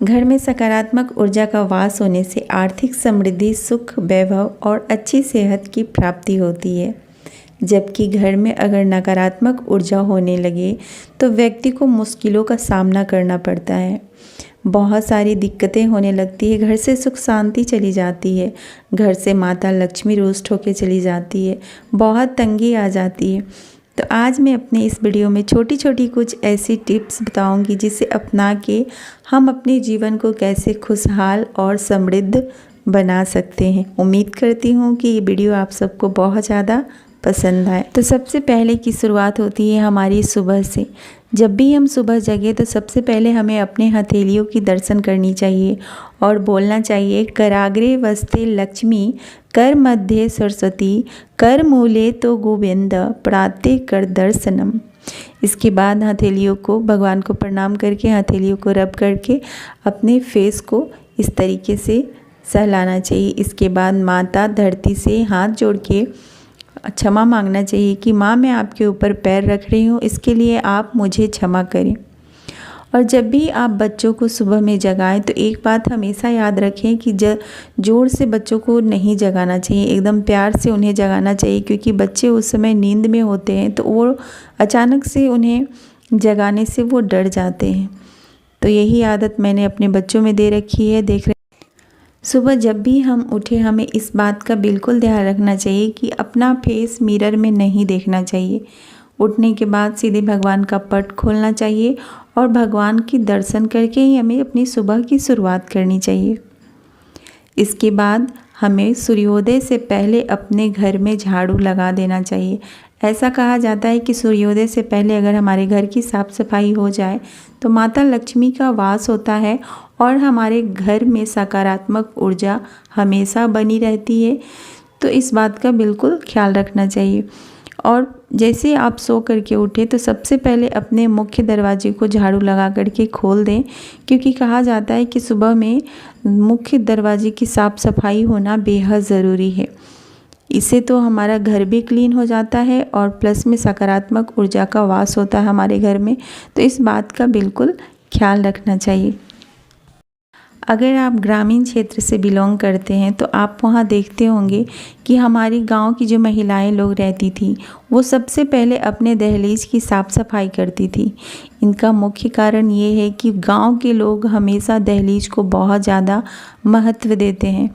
घर में सकारात्मक ऊर्जा का वास होने से आर्थिक समृद्धि, सुख, वैभव और अच्छी सेहत की प्राप्ति होती है। जबकि घर में अगर नकारात्मक ऊर्जा होने लगे तो व्यक्ति को मुश्किलों का सामना करना पड़ता है। बहुत सारी दिक्कतें होने लगती है, घर से सुख शांति चली जाती है, घर से माता लक्ष्मी रुष्ट होकर चली जाती है, बहुत तंगी आ जाती है। तो आज मैं अपने इस वीडियो में छोटी छोटी कुछ ऐसी टिप्स बताऊंगी जिसे अपना के हम अपने जीवन को कैसे खुशहाल और समृद्ध बना सकते हैं। उम्मीद करती हूँ कि ये वीडियो आप सबको बहुत ज़्यादा पसंद आए। तो सबसे पहले की शुरुआत होती है हमारी सुबह से। जब भी हम सुबह जगे तो सबसे पहले हमें अपने हथेलियों की दर्शन करनी चाहिए और बोलना चाहिए, कराग्रे वस्ते लक्ष्मी, कर मध्य सरस्वती, कर मूले तो गोविंद, प्राते कर दर्शनम। इसके बाद हथेलियों को भगवान को प्रणाम करके हथेलियों को रब करके अपने फेस को इस तरीके से सहलाना चाहिए। इसके बाद माता धरती से हाथ जोड़ के क्षमा मांगना चाहिए कि माँ मैं आपके ऊपर पैर रख रही हूँ, इसके लिए आप मुझे क्षमा करें। और जब भी आप बच्चों को सुबह में जगाएं तो एक बात हमेशा याद रखें कि ज़ोर से बच्चों को नहीं जगाना चाहिए, एकदम प्यार से उन्हें जगाना चाहिए, क्योंकि बच्चे उस समय नींद में होते हैं तो वो अचानक से उन्हें जगाने से वो डर जाते हैं। तो यही आदत मैंने अपने बच्चों में दे रखी है। देख रहे सुबह जब भी हम उठे हमें इस बात का बिल्कुल ध्यान रखना चाहिए कि अपना फेस मिरर में नहीं देखना चाहिए। उठने के बाद सीधे भगवान का पट खोलना चाहिए और भगवान की दर्शन करके ही हमें अपनी सुबह की शुरुआत करनी चाहिए। इसके बाद हमें सूर्योदय से पहले अपने घर में झाड़ू लगा देना चाहिए। ऐसा कहा जाता है कि सूर्योदय से पहले अगर हमारे घर की साफ़ सफाई हो जाए तो माता लक्ष्मी का वास होता है और हमारे घर में सकारात्मक ऊर्जा हमेशा बनी रहती है। तो इस बात का बिल्कुल ख्याल रखना चाहिए। और जैसे आप सो करके उठे तो सबसे पहले अपने मुख्य दरवाजे को झाड़ू लगा करके खोल दें, क्योंकि कहा जाता है कि सुबह में मुख्य दरवाजे की साफ़ सफाई होना बेहद ज़रूरी है। इससे तो हमारा घर भी क्लीन हो जाता है और प्लस में सकारात्मक ऊर्जा का वास होता है हमारे घर में। तो इस बात का बिल्कुल ख्याल रखना चाहिए। अगर आप ग्रामीण क्षेत्र से बिलोंग करते हैं तो आप वहाँ देखते होंगे कि हमारी गांव की जो महिलाएं लोग रहती थी वो सबसे पहले अपने दहलीज की साफ़ सफाई करती थी। इनका मुख्य कारण ये है कि गांव के लोग हमेशा दहलीज को बहुत ज़्यादा महत्व देते हैं।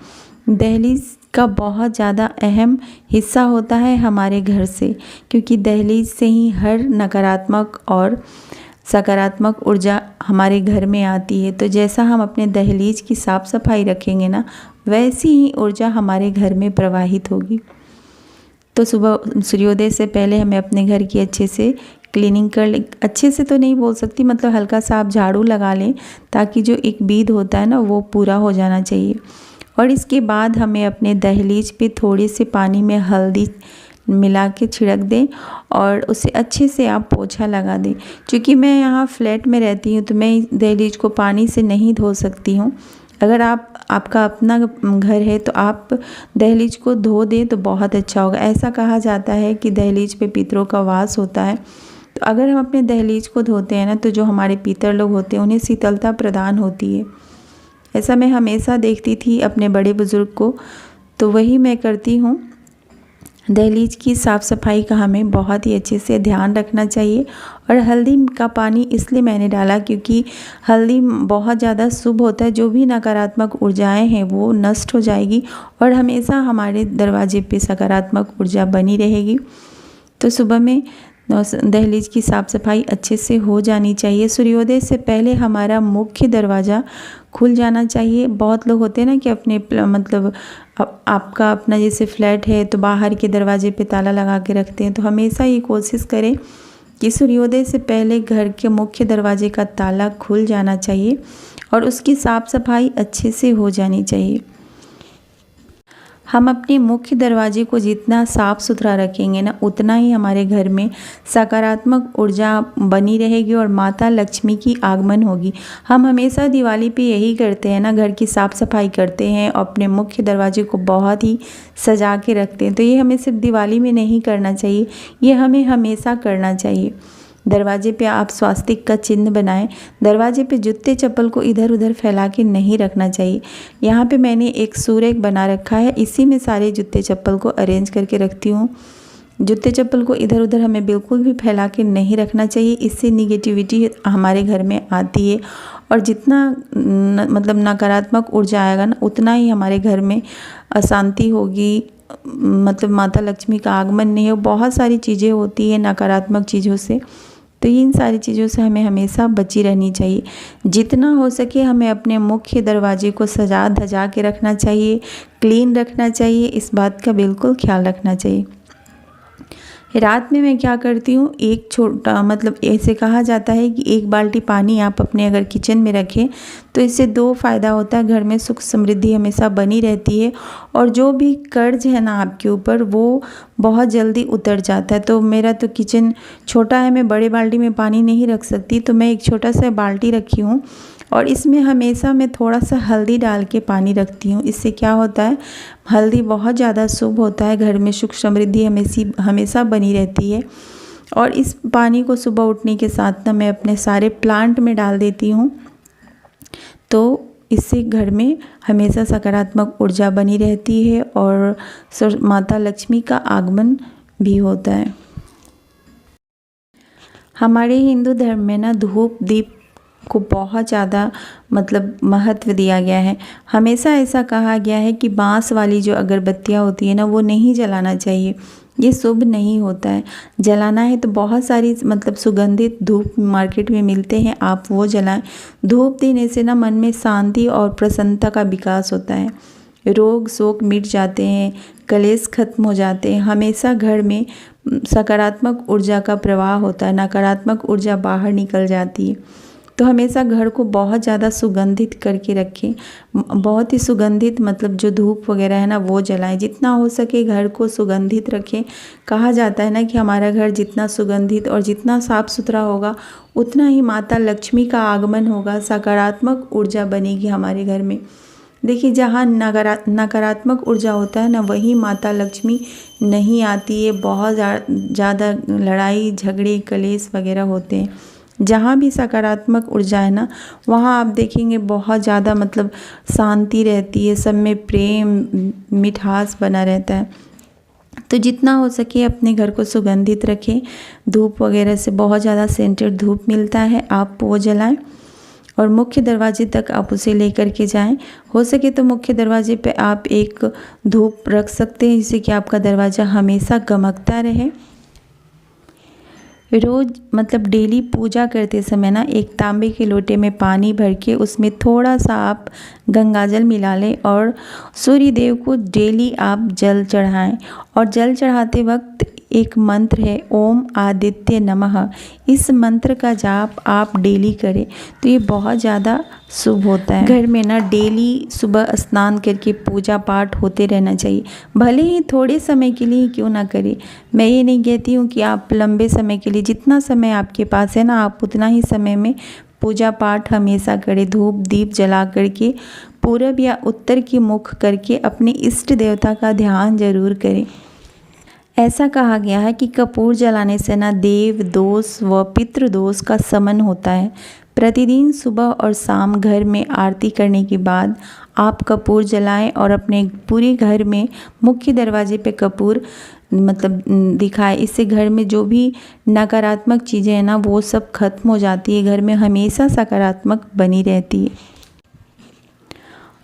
दहलीज का बहुत ज़्यादा अहम हिस्सा होता है हमारे घर से, क्योंकि दहलीज से ही हर नकारात्मक और सकारात्मक ऊर्जा हमारे घर में आती है। तो जैसा हम अपने दहलीज की साफ़ सफाई रखेंगे ना, वैसी ही ऊर्जा हमारे घर में प्रवाहित होगी। तो सुबह सूर्योदय से पहले हमें अपने घर की अच्छे से क्लीनिंग कर ले। अच्छे से तो नहीं बोल सकती, मतलब हल्का सा आप झाड़ू लगा लें ताकि जो एक बीद होता है ना वो पूरा हो जाना चाहिए। और इसके बाद हमें अपने दहलीज पे थोड़ी सी पानी में हल्दी मिला के छिड़क दें और उसे अच्छे से आप पोछा लगा दें। क्योंकि मैं यहाँ फ्लैट में रहती हूँ तो मैं दहलीज को पानी से नहीं धो सकती हूँ। अगर आपका अपना घर है तो आप दहलीज को धो दें तो बहुत अच्छा होगा। ऐसा कहा जाता है कि दहलीज पे पितरों का वास होता है। तो अगर हम अपने दहलीज को धोते हैं ना तो जो हमारे पितर लोग होते हैं उन्हें शीतलता प्रदान होती है। ऐसा मैं हमेशा देखती थी अपने बड़े बुज़ुर्ग को, तो वही मैं करती हूँ। दहलीज की साफ़ सफाई का हमें बहुत ही अच्छे से ध्यान रखना चाहिए। और हल्दी का पानी इसलिए मैंने डाला क्योंकि हल्दी बहुत ज़्यादा शुभ होता है। जो भी नकारात्मक ऊर्जाएं हैं वो नष्ट हो जाएगी और हमेशा हमारे दरवाजे पे सकारात्मक ऊर्जा बनी रहेगी। तो सुबह में दहलीज की साफ़ सफाई अच्छे से हो जानी चाहिए। सूर्योदय से पहले हमारा मुख्य दरवाज़ा खुल जाना चाहिए। बहुत लोग होते हैं ना कि अपने मतलब आपका अपना जैसे फ्लैट है तो बाहर के दरवाजे पे ताला लगा के रखते हैं। तो हमेशा ये कोशिश करें कि सूर्योदय से पहले घर के मुख्य दरवाजे का ताला खुल जाना चाहिए और उसकी साफ़ सफाई अच्छे से हो जानी चाहिए। हम अपने मुख्य दरवाजे को जितना साफ़ सुथरा रखेंगे ना उतना ही हमारे घर में सकारात्मक ऊर्जा बनी रहेगी और माता लक्ष्मी की आगमन होगी। हम हमेशा दिवाली पे यही करते हैं ना, घर की साफ़ सफाई करते हैं और अपने मुख्य दरवाजे को बहुत ही सजा के रखते हैं। तो ये हमें सिर्फ दिवाली में नहीं करना चाहिए, ये हमें हमेशा करना चाहिए। दरवाजे पे आप स्वास्तिक का चिन्ह बनाएं। दरवाजे पे जूते चप्पल को इधर उधर फैला के नहीं रखना चाहिए। यहाँ पे मैंने एक सूरज बना रखा है, इसी में सारे जूते चप्पल को अरेंज करके रखती हूँ। जूते चप्पल को इधर उधर हमें बिल्कुल भी फैला के नहीं रखना चाहिए, इससे निगेटिविटी हमारे घर में आती है और जितना मतलब नकारात्मक ऊर्जा आएगा ना, उतना ही हमारे घर में अशांति होगी, मतलब माता लक्ष्मी का आगमन नहीं हो। बहुत सारी चीज़ें होती है नकारात्मक चीज़ों से, तो इन सारी चीज़ों से हमें हमेशा बची रहनी चाहिए। जितना हो सके हमें अपने मुख्य दरवाजे को सजा धजा के रखना चाहिए, क्लीन रखना चाहिए, इस बात का बिल्कुल ख्याल रखना चाहिए। रात में मैं क्या करती हूँ, एक छोटा मतलब ऐसे कहा जाता है कि 1 बाल्टी पानी आप अपने अगर किचन में रखें तो इससे 2 फ़ायदा होता है। घर में सुख समृद्धि हमेशा बनी रहती है और जो भी कर्ज है ना आपके ऊपर वो बहुत जल्दी उतर जाता है। तो मेरा तो किचन छोटा है, मैं बड़े बाल्टी में पानी नहीं रख सकती, तो मैं एक छोटा सा बाल्टी रखी हूँ और इसमें हमेशा मैं थोड़ा सा हल्दी डाल के पानी रखती हूँ। इससे क्या होता है, हल्दी बहुत ज़्यादा शुभ होता है, घर में सुख समृद्धि हमेशा बनी रहती है। और इस पानी को सुबह उठने के साथ ना मैं अपने सारे प्लांट में डाल देती हूँ, तो इससे घर में हमेशा सकारात्मक ऊर्जा बनी रहती है और माता लक्ष्मी का आगमन भी होता है। हमारे हिंदू धर्म में ना धूप दीप को बहुत ज़्यादा मतलब महत्व दिया गया है। हमेशा ऐसा कहा गया है कि बांस वाली जो अगरबत्तियाँ होती है ना वो नहीं जलाना चाहिए, ये शुभ नहीं होता है। जलाना है तो बहुत सारी मतलब सुगंधित धूप मार्केट में मिलते हैं, आप वो जलाएं। धूप देने से ना मन में शांति और प्रसन्नता का विकास होता है, रोग शोक मिट जाते हैं, कलेश खत्म हो जाते हैं। हमेशा घर में सकारात्मक ऊर्जा का प्रवाह होता है, नकारात्मक ऊर्जा बाहर निकल जाती है। तो हमेशा घर को बहुत ज़्यादा सुगंधित करके रखें, बहुत ही सुगंधित मतलब जो धूप वगैरह है ना वो जलाएं, जितना हो सके घर को सुगंधित रखें। कहा जाता है ना कि हमारा घर जितना सुगंधित और जितना साफ़ सुथरा होगा उतना ही माता लक्ष्मी का आगमन होगा, सकारात्मक ऊर्जा बनेगी हमारे घर में। देखिए जहाँ नकारात्मक ऊर्जा होता है ना वहीं माता लक्ष्मी नहीं आती है, बहुत ज़्यादा लड़ाई झगड़े कलेश वगैरह होते हैं। जहाँ भी सकारात्मक ऊर्जा है ना वहाँ आप देखेंगे बहुत ज़्यादा मतलब शांति रहती है, सब में प्रेम मिठास बना रहता है। तो जितना हो सके अपने घर को सुगंधित रखें। धूप वगैरह से बहुत ज़्यादा सेंटेड धूप मिलता है, आप वो जलाएं और मुख्य दरवाजे तक आप उसे लेकर के जाएं। हो सके तो मुख्य दरवाजे पे आप एक धूप रख सकते हैं जिससे कि आपका दरवाज़ा हमेशा गमकता रहे। रोज़ मतलब डेली पूजा करते समय ना एक तांबे के लोटे में पानी भर के उसमें थोड़ा सा आप गंगाजल मिला लें और सूर्य देव को डेली आप जल चढ़ाएं। और जल चढ़ाते वक्त एक मंत्र है ओम आदित्य नमः, इस मंत्र का जाप आप डेली करें तो ये बहुत ज़्यादा शुभ होता है। घर में ना डेली सुबह स्नान करके पूजा पाठ होते रहना चाहिए, भले ही थोड़े समय के लिए क्यों ना करें। मैं ये नहीं कहती हूँ कि आप लंबे समय के लिए, जितना समय आपके पास है ना आप उतना ही समय में पूजा पाठ हमेशा करें। धूप दीप जला करके पूरब या उत्तर की मुख करके अपने इष्ट देवता का ध्यान जरूर करें। ऐसा कहा गया है कि कपूर जलाने से ना देव दोष व पितृ दोष का शमन होता है। प्रतिदिन सुबह और शाम घर में आरती करने के बाद आप कपूर जलाएं और अपने पूरे घर में मुख्य दरवाजे पे कपूर मतलब दिखाएं। इससे घर में जो भी नकारात्मक चीज़ें हैं ना वो सब खत्म हो जाती है, घर में हमेशा सकारात्मक बनी रहती है।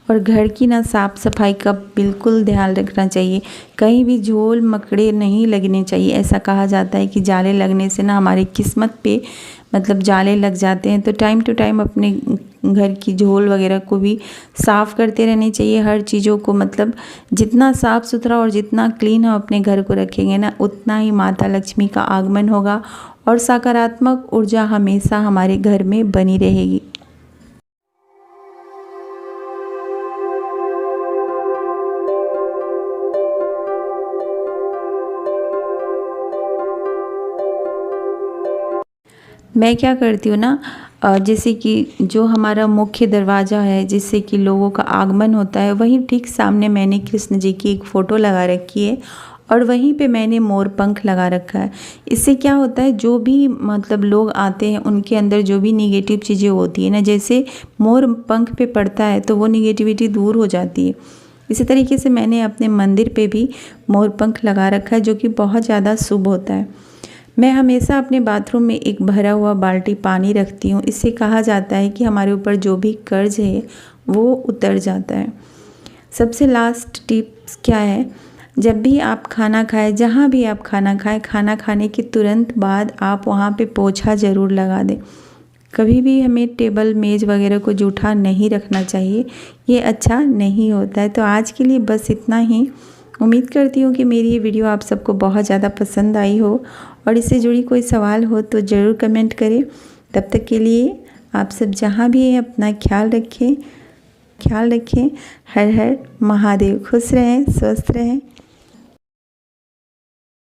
और घर की ना साफ़ सफाई का बिल्कुल ध्यान रखना चाहिए, कहीं भी झोल मकड़े नहीं लगने चाहिए। ऐसा कहा जाता है कि जाले लगने से ना हमारी किस्मत पे मतलब जाले लग जाते हैं। तो टाइम टू टाइम अपने घर की झोल वगैरह को भी साफ़ करते रहने चाहिए। हर चीज़ों को मतलब जितना साफ़ सुथरा और जितना क्लीन हम अपने घर को रखेंगे ना उतना ही माता लक्ष्मी का आगमन होगा और सकारात्मक ऊर्जा हमेशा हमारे घर में बनी रहेगी। मैं क्या करती हूँ ना, जैसे कि जो हमारा मुख्य दरवाज़ा है जिससे कि लोगों का आगमन होता है वहीं ठीक सामने मैंने कृष्ण जी की एक फ़ोटो लगा रखी है और वहीं पे मैंने मोर पंख लगा रखा है। इससे क्या होता है, जो भी मतलब लोग आते हैं उनके अंदर जो भी निगेटिव चीज़ें होती है ना, जैसे मोर पंख पे पड़ता है तो वो निगेटिविटी दूर हो जाती है। इसी तरीके से मैंने अपने मंदिर पे भी मोर पंख लगा रखा है, जो कि बहुत ज़्यादा शुभ होता है। मैं हमेशा अपने बाथरूम में एक भरा हुआ बाल्टी पानी रखती हूँ। इससे कहा जाता है कि हमारे ऊपर जो भी कर्ज है वो उतर जाता है। सबसे लास्ट टिप्स क्या है, जब भी आप खाना खाएं, जहाँ भी आप खाना खाएं, खाना खाने के तुरंत बाद आप वहाँ पे पोछा ज़रूर लगा दें। कभी भी हमें टेबल मेज़ वगैरह को जूठा नहीं रखना चाहिए, ये अच्छा नहीं होता है। तो आज के लिए बस इतना ही। उम्मीद करती हूँ कि मेरी ये वीडियो आप सबको बहुत ज़्यादा पसंद आई हो, और इससे जुड़ी कोई सवाल हो तो ज़रूर कमेंट करें। तब तक के लिए आप सब जहाँ भी हैं अपना ख्याल रखें। हर हर महादेव। खुश रहें, स्वस्थ रहें।